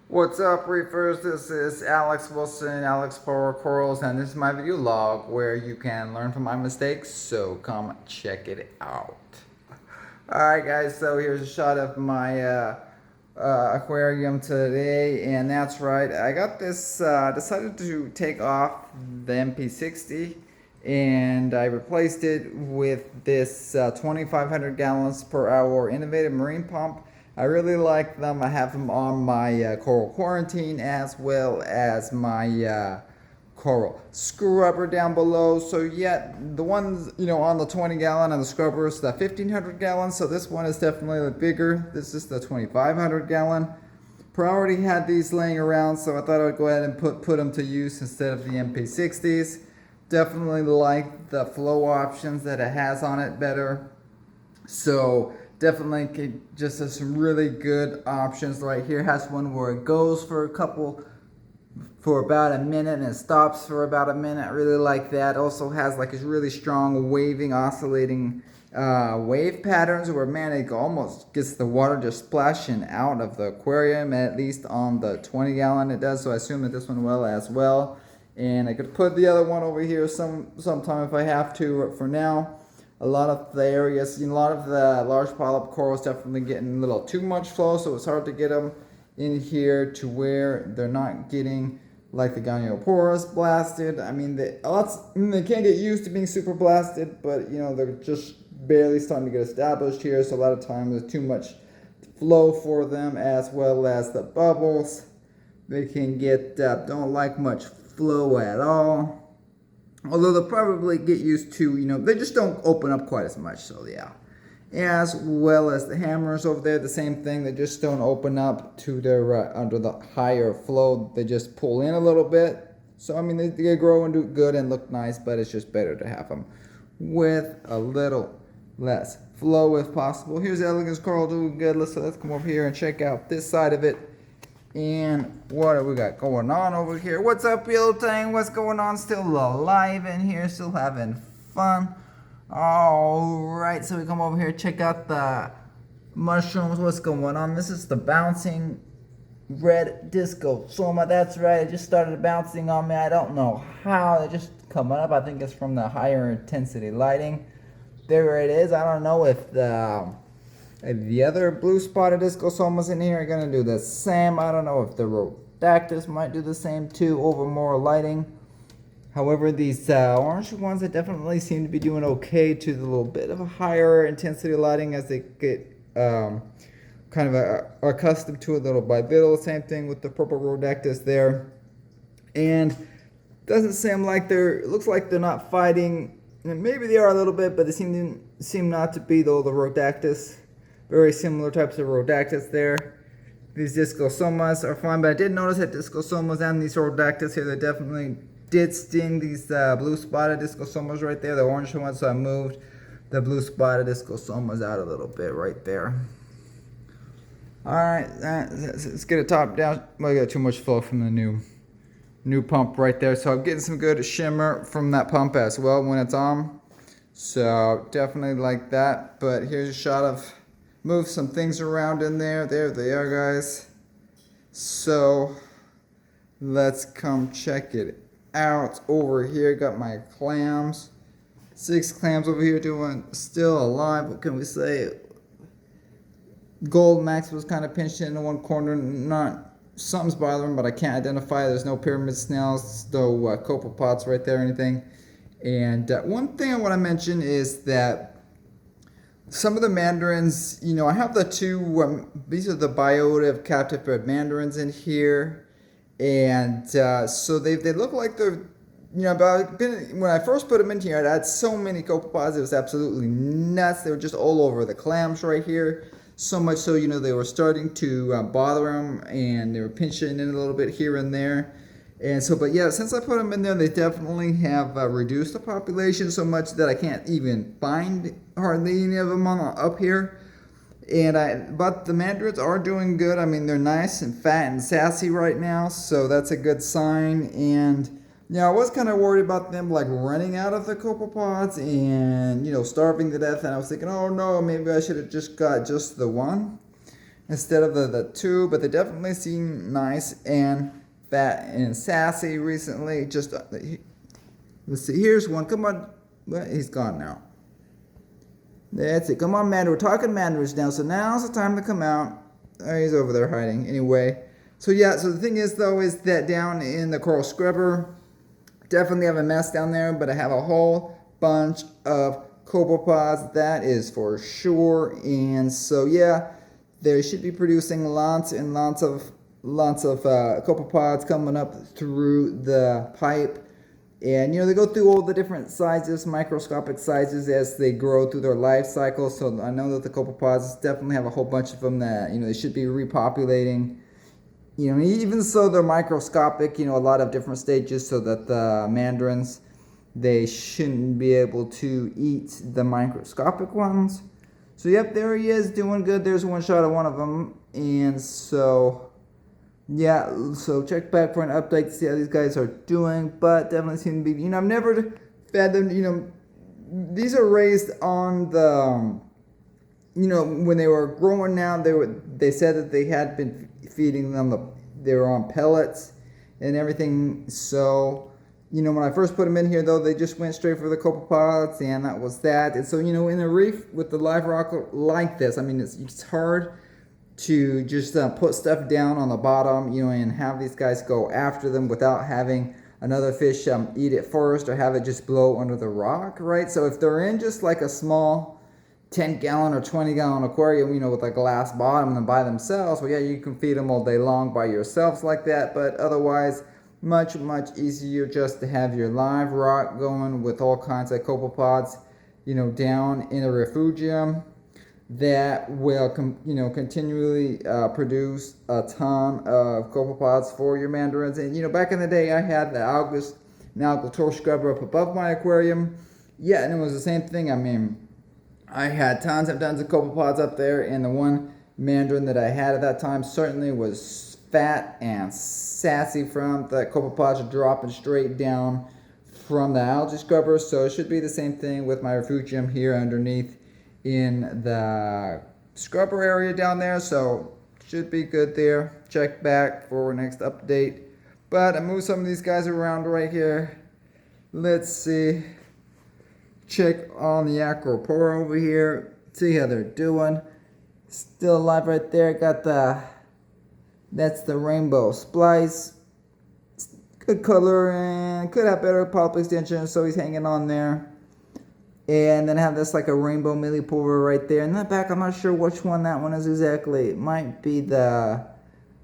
What's up, reefers? This is Alex Wilson, Alex Power Corals, and this is my video log where you can learn from my mistakes, so come check it out. Alright guys, so here's a shot of my aquarium today, and that's right, I got this, decided to take off the MP60 and I replaced it with this 2,500 gallons per hour innovative marine pump. I really like them. I have them on my coral quarantine as well as my coral scrubber down below. So yeah, the ones on the 20 gallon and the scrubber is the 1,500 gallons. So this one is definitely bigger. This is the 2,500 gallon. I already had these laying around, so I thought I'd go ahead and put them to use instead of the MP60s. Definitely like the flow options that it has on it better. So definitely just has some really good options. Right here has one where it goes for about a minute and it stops for about a minute. I really like that. Also has like this really strong waving, oscillating wave patterns where, man, it almost gets the water just splashing out of the aquarium, at least on the 20 gallon it does. So I assume that this one will as well. And I could put the other one over here sometime if I have to. But for now, a lot of the areas, a lot of the large polyp corals definitely getting a little too much flow, so it's hard to get them in here to where they're not getting like the Goniophoros blasted. I mean, they can't get used to being super blasted, but they're just barely starting to get established here. So a lot of times there's too much flow for them, as well as the bubbles. They can get don't like much flow at all. Although they'll probably get used to, they just don't open up quite as much, so yeah. As well as the hammers over there, the same thing. They just don't open up to their, under the higher flow. They just pull in a little bit. So, I mean, they grow and do good and look nice, but it's just better to have them with a little less flow if possible. Here's Elegance Coral doing good. Let's come over here and check out this side of it. And what do we got going on over here? What's up, Yellow Tang? What's going on? Still alive in here, still having fun. Alright, so we come over here, check out the mushrooms. What's going on? This is the bouncing red disco soma. That's right, it just started bouncing on me. I don't know how. They're just coming up. I think it's from the higher intensity lighting. There it is. I don't know if the other blue spotted discosomas in here are going to do the same. I don't know if the rhodactis might do the same too over more lighting. However, these orange ones that definitely seem to be doing okay to the little bit of a higher intensity lighting as they get kind of accustomed to it little by little. Same thing with the purple rhodactis there. And doesn't seem like it looks like they're not fighting. And maybe they are a little bit, but they seem not to be, though, the rhodactis. Very similar types of rhodactis there. These discosomas are fine, but I did notice that discosomas and these rhodactis here, they definitely did sting these blue spotted discosomas right there, the orange ones, so I moved the blue spotted discosomas out a little bit right there. Alright, let's get it top down. Well, I got too much flow from the new pump right there, so I'm getting some good shimmer from that pump as well when it's on. So definitely like that, but here's a shot of move some things around in there. There they are, guys. So let's come check it out. Over here, got my clams. 6 clams over here doing still alive. What can we say? Gold Max was kind of pinched in one corner. Something's bothering, but I can't identify. There's no pyramid snails, no copepods right there or anything. And one thing I want to mention is that some of the mandarins, I have the two, these are the biotive captive bred mandarins in here. And so they look like they're, when I first put them in here, I had so many copepods, it was absolutely nuts. They were just all over the clams right here. So much so, they were starting to bother them, and they were pinching in a little bit here and there. And so, but yeah, since I put them in there, they definitely have reduced the population so much that I can't even find hardly any of them up here. But the mandarins are doing good. I mean, they're nice and fat and sassy right now, so that's a good sign. And I was kind of worried about them like running out of the copepods and starving to death. And I was thinking, oh no, maybe I should have just got just the one. instead of the two, but they definitely seem nice and fat and sassy recently. Just let's see, here's one. Come on, well, he's gone now. That's it. Come on, Mandarin. We're talking Mandarins now, so now's the time to come out. Oh, he's over there hiding. Anyway, so yeah, so the thing is though is that down in the coral scrubber, definitely have a mess down there, but I have a whole bunch of copepods, that is for sure. And so yeah, they should be producing lots and lots of copepods coming up through the pipe. And they go through all the different sizes, microscopic sizes, as they grow through their life cycle. So I know that the copepods definitely have a whole bunch of them that they should be repopulating. Even so they're microscopic, a lot of different stages, so that the mandarins, they shouldn't be able to eat the microscopic ones. So yep, there he is, doing good. There's one shot of one of them. And so yeah, so check back for an update to see how these guys are doing, but definitely seem to be, I've never fed them, these are raised on the, when they were growing now, they said that they had been feeding them, they were on pellets and everything. So, when I first put them in here though, they just went straight for the copepods, and that was that. And so, in a reef with the live rock like this, it's hard to just put stuff down on the bottom, and have these guys go after them without having another fish eat it first, or have it just blow under the rock, right? So if they're in just like a small 10-gallon or 20-gallon aquarium, with a glass bottom and by themselves, well, yeah, you can feed them all day long by yourselves like that. But otherwise, much easier just to have your live rock going with all kinds of copepods, down in a refugium that will continually produce a ton of copepods for your mandarins. And back in the day, I had the algal torch scrubber up above my aquarium. Yeah, and it was the same thing. I had tons and tons of copepods up there, and the one mandarin that I had at that time certainly was fat and sassy from the copepods dropping straight down from the algae scrubber. So it should be the same thing with my refugium here underneath in the scrubber area down there. So should be good there. Check back for next update. But I moved some of these guys around right here. Let's see. Check on the acropora over here. See how they're doing. Still alive right there. Got that's the rainbow splice. Good color and could have better polyp extension, so he's hanging on there. And then have this like a rainbow millipore right there. In the back, I'm not sure which one that one is exactly. It might be the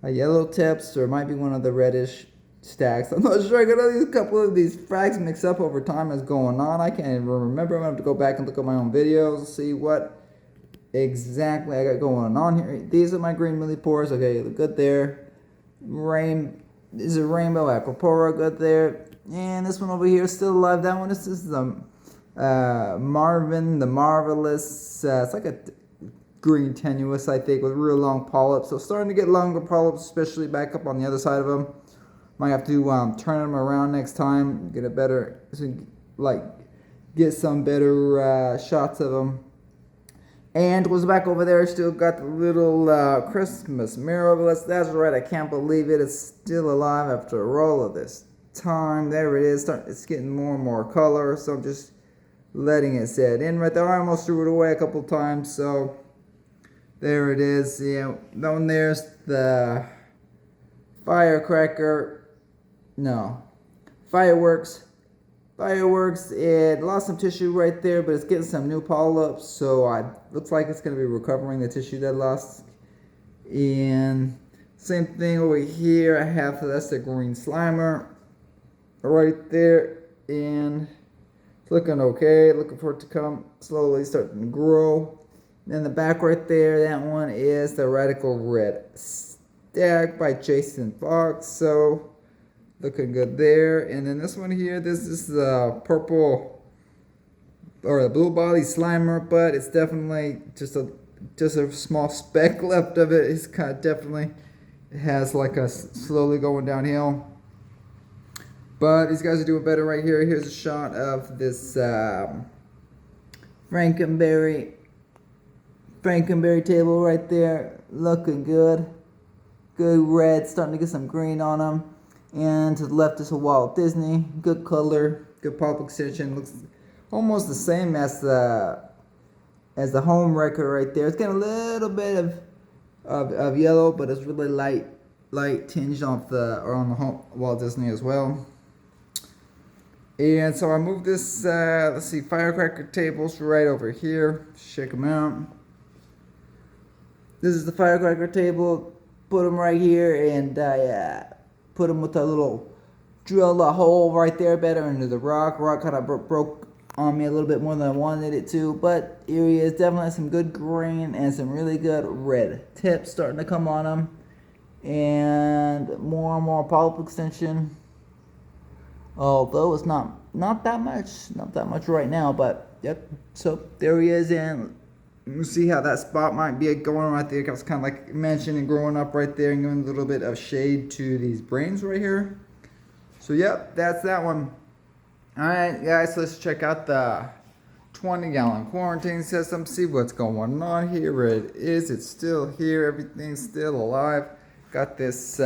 yellow tips, or it might be one of the reddish stacks. I'm not sure. I got a couple of these frags mixed up over time as going on. I can't even remember. I'm going to have to go back and look at my own videos, see what exactly I got going on here. These are my green millipores. Okay, look good there. This is a rainbow acropora, good there. And this one over here is still alive. That one is the Marvin, the Marvelous. It's like a green tenuous, I think, with real long polyps. So starting to get longer polyps, especially back up on the other side of them. Might have to turn them around next time, get a better, get some better shots of them. And was back over there, still got the little Christmas mirabilis. That's right, I can't believe it. It's still alive after all of this time. There it is. It's getting more and more color, so I'm just letting it set in right there. I almost threw it away a couple times, so there it is. Yeah, down there's the firecracker. No, fireworks. It lost some tissue right there, but it's getting some new polyps, so looks like it's going to be recovering the tissue that lost. And same thing over here. I have that's the green slimer right there, and it's looking okay. Looking for it to come slowly starting to grow. Then the back right there, that one is the radical red stag by Jason Fox. So looking good there. And then this one here, this is the purple or the blue body slimer, but it's definitely just a small speck left of it. It's kind of definitely has like a slowly going downhill. But these guys are doing better right here. Here's a shot of this Frankenberry Frankenberry table right there, looking good. Good red, starting to get some green on them. And to the left is a Walt Disney, good color, good pulp extension. Looks almost the same as the home wrecker right there. It's getting a little bit of yellow, but it's really light tinged on the home Walt Disney as well. And so I moved this, let's see, firecracker tables right over here. Check them out. This is the firecracker table. Put them right here, and I put them with a little, drilled a hole right there better into the rock. Rock kind of broke on me a little bit more than I wanted it to, but here he is. Definitely some good green and some really good red tips starting to come on them. And more polyp extension. Although it's not that much right now, but yep. So there he is, and you see how that spot might be going right there. I was kind of like mentioned and growing up right there and giving a little bit of shade to these brains right here. So yep, that's that one. All right, guys, let's check out the 20-gallon quarantine system. See what's going on here. It is. It's still here. Everything's still alive. Got this.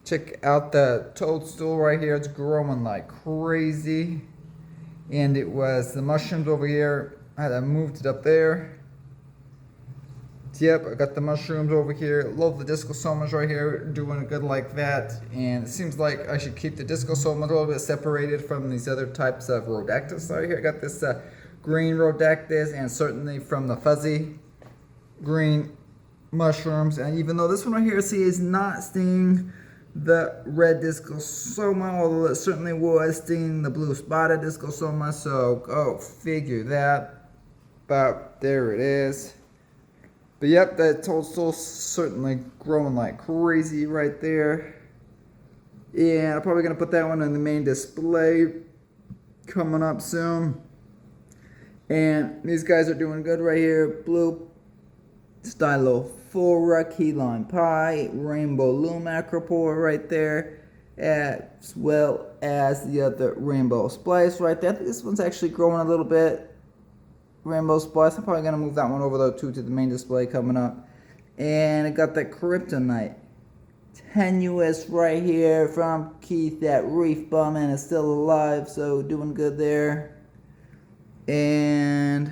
Check out the toadstool right here. It's growing like crazy. And it was the mushrooms over here. I moved it up there. Yep, I got the mushrooms over here. Love the discosomas right here. Doing good like that. And it seems like I should keep the discosomas a little bit separated from these other types of rhodactis right here. I got this green rhodactis, and certainly from the fuzzy green mushrooms. And even though this one right here, see, is not stinging the red discosoma, although it certainly was stinging the blue spotted discosoma, so go figure that. But there it is. But yep, that toadstool certainly growing like crazy right there. Yeah, I'm probably gonna put that one on the main display coming up soon. And these guys are doing good right here. Blue Stylophora, key lime pie, rainbow loom acropore right there, as well as the other rainbow splice right there. I think this one's actually growing a little bit. Rainbow splice. I'm probably gonna move that one over though too to the main display coming up. And I got that kryptonite tenuous right here from Keith at Reef Bum, and it's still alive, so doing good there. And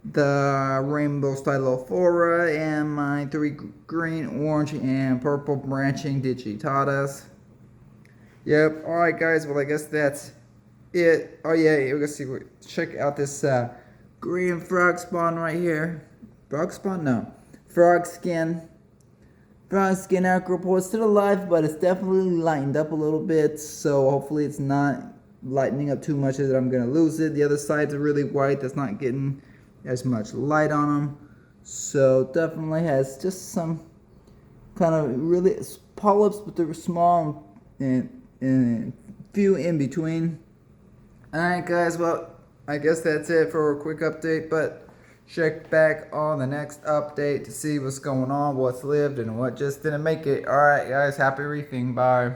the rainbow stylophora and my 3 green, orange, and purple branching digitatas. Yep. All right, guys. Well, I guess that's it. Oh yeah, let's see. Check out this green frog spawn right here. Frog spawn? No. Frog skin. Frog skin acropore. It's still alive, but it's definitely lightened up a little bit. So hopefully it's not lightening up too much that I'm gonna lose it. The other sides are really white. That's not getting as much light on them. So definitely has just some kind of really polyps, but they're small and few in between. Alright guys, well, I guess that's it for a quick update, but check back on the next update to see what's going on, what's lived and what just didn't make it. Alright guys, happy reefing. Bye.